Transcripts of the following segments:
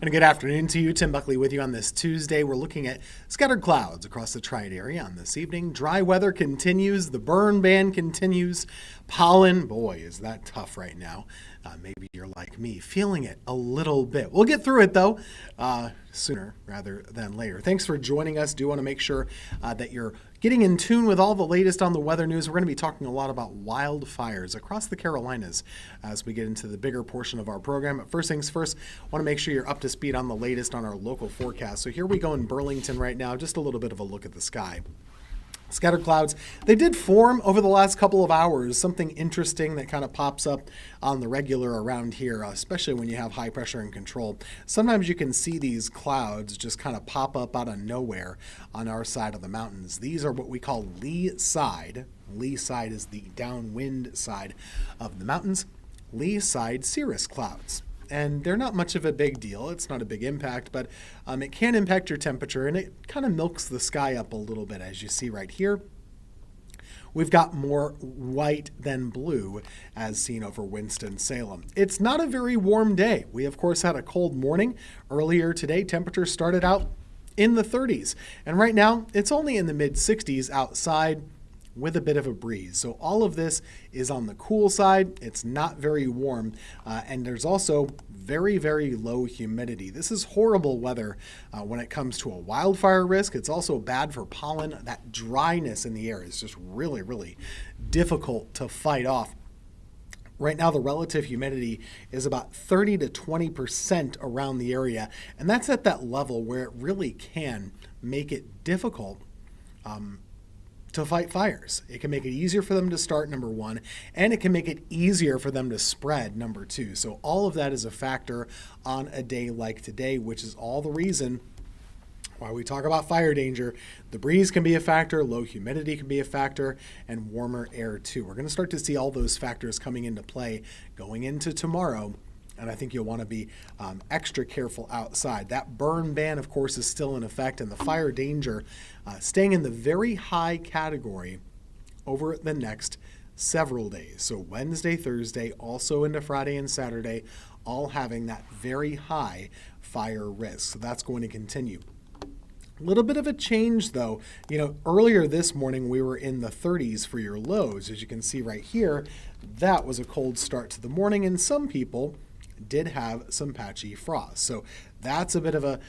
And a good afternoon to you. Tim Buckley with you on this Tuesday. We're looking at scattered clouds across the tri-area on this evening. Dry weather continues. The burn ban continues. Pollen, boy, is that tough right now. Maybe you're like me, feeling it a little bit. We'll get through it, though, sooner rather than later. Thanks for joining us. Do want to make sure that you're getting in tune with all the latest on the weather news. We're going to be talking a lot about wildfires across the Carolinas as we get into the bigger portion of our program. But first things first, want to make sure you're up to speed on the latest on our local forecast. So here we go in Burlington right now. Just a little bit of a look at the sky. Scattered clouds, they did form over the last couple of hours. Something interesting that kind of pops up on the regular around here, especially when you have high pressure and control. Sometimes you can see these clouds just kind of pop up out of nowhere on our side of the mountains. These are what we call lee side. Lee side is the downwind side of the mountains. Lee side cirrus clouds. And they're not much of a big deal. It's not a big impact, but it can impact your temperature, and it kind of milks the sky up a little bit, as you see right here. We've got more white than blue, as seen over Winston-Salem. It's not a very warm day. We, of course, had a cold morning earlier today. Temperatures started out in the 30s, and right now it's only in the mid-60s outside, with a bit of a breeze. So all of this is on the cool side. It's not very warm. And there's also very, very low humidity. This is horrible weather when it comes to a wildfire risk. It's also bad for pollen. That dryness in the air is just really, really difficult to fight off. Right now, the relative humidity is about 30 to 20% around the area. And that's at that level where it really can make it difficult to fight fires. It can make it easier for them to start, number one, and it can make it easier for them to spread, number two. So all of that is a factor on a day like today, which is all the reason why we talk about fire danger. The breeze can be a factor, low humidity can be a factor, and warmer air too. We're going to start to see all those factors coming into play going into tomorrow. And I think you'll want to be extra careful outside. That burn ban, of course, is still in effect, and the fire danger staying in the very high category over the next several days. So Wednesday, Thursday, also into Friday and Saturday, all having that very high fire risk. So that's going to continue. A little bit of a change, though. Earlier this morning, we were in the 30s for your lows. As you can see right here, that was a cold start to the morning, and some people did have some patchy frost. So that's a bit of a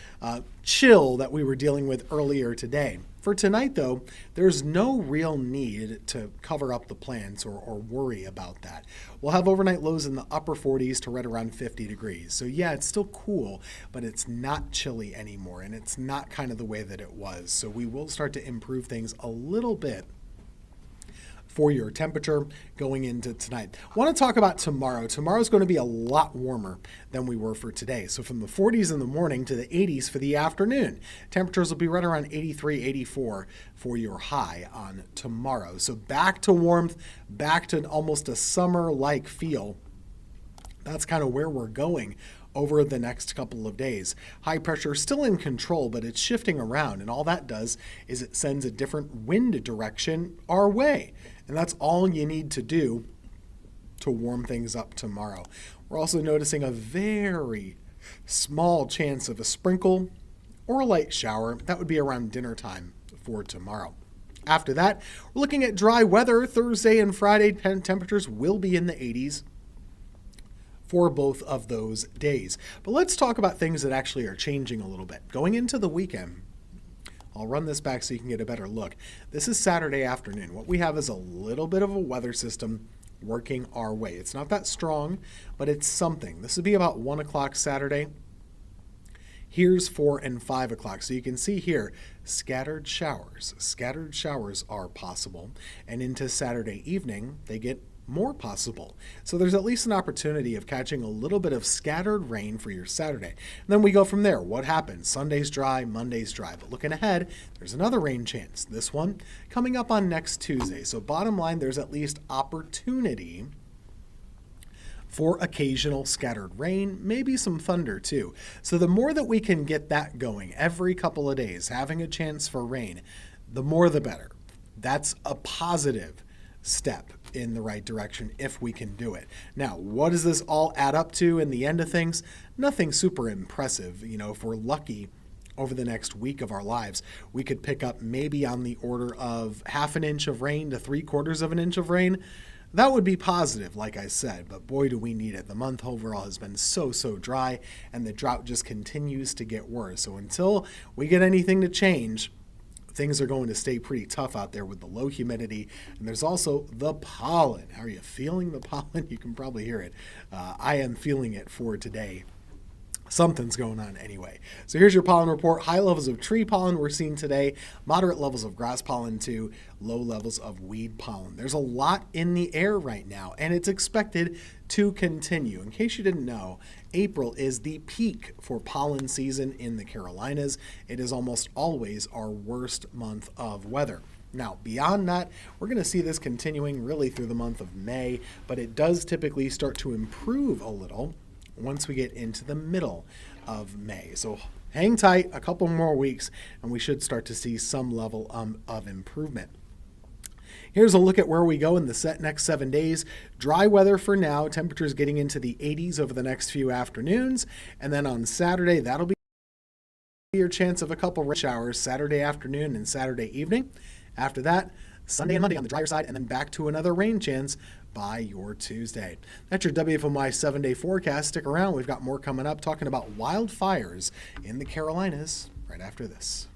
chill that we were dealing with earlier today. For tonight, though, there's no real need to cover up the plants or worry about that. We'll have overnight lows in the upper 40s to right around 50 degrees. So yeah, it's still cool, but it's not chilly anymore, and it's not kind of the way that it was. So we will start to improve things a little bit for your temperature going into tonight. I want to talk about tomorrow. Tomorrow's going to be a lot warmer than we were for today. So from the 40s in the morning to the 80s for the afternoon. Temperatures will be right around 83, 84 for your high on tomorrow. So back to warmth, back to almost a summer-like feel. That's kind of where we're going over the next couple of days. High pressure still in control, but it's shifting around, and all that does is it sends a different wind direction our way. And that's all you need to do to warm things up tomorrow. We're also noticing a very small chance of a sprinkle or a light shower. That would be around dinner time for tomorrow. After that, we're looking at dry weather. Thursday and Friday temperatures will be in the 80s. For both of those days. But let's talk about things that actually are changing a little bit. Going into the weekend, I'll run this back so you can get a better look. This is Saturday afternoon. What we have is a little bit of a weather system working our way. It's not that strong, but it's something. This would be about 1 o'clock Saturday. Here's 4 and 5 o'clock. So you can see here, scattered showers. Scattered showers are possible. And into Saturday evening, they get more possible. So there's at least an opportunity of catching a little bit of scattered rain for your Saturday. And then we go from there. What happens? Sunday's dry, Monday's dry. But looking ahead, there's another rain chance. This one coming up on next Tuesday. So bottom line, there's at least opportunity for occasional scattered rain, maybe some thunder too. So the more that we can get that going every couple of days, having a chance for rain, the more the better. That's a positive step in the right direction if we can do it. Now, what does this all add up to in the end of things? Nothing super impressive. If we're lucky, over the next week of our lives, we could pick up maybe on the order of half an inch of rain to 3/4 of an inch of rain. That would be positive, like I said, but boy, do we need it. The month overall has been so dry, and the drought just continues to get worse. So until we get anything to change, things are going to stay pretty tough out there with the low humidity. And there's also the pollen. How are you feeling the pollen? You can probably hear it. I am feeling it for today. Something's going on anyway. So here's your pollen report. High levels of tree pollen we're seeing today, moderate levels of grass pollen too, low levels of weed pollen. There's a lot in the air right now, and it's expected to continue. In case you didn't know, April is the peak for pollen season in the Carolinas. It is almost always our worst month of weather. Now, beyond that, we're going to see this continuing really through the month of May, but it does typically start to improve a little once we get into the middle of May. So hang tight a couple more weeks and we should start to see some level of improvement. Here's a look at where we go in the next 7 days. Dry weather for now, temperatures getting into the 80s over the next few afternoons. And then on Saturday, that'll be your chance of a couple rain showers Saturday afternoon and Saturday evening. After that, Sunday and Monday on the drier side, and then back to another rain chance by your Tuesday. That's your WFMY 7-day forecast. Stick around. We've got more coming up talking about wildfires in the Carolinas right after this.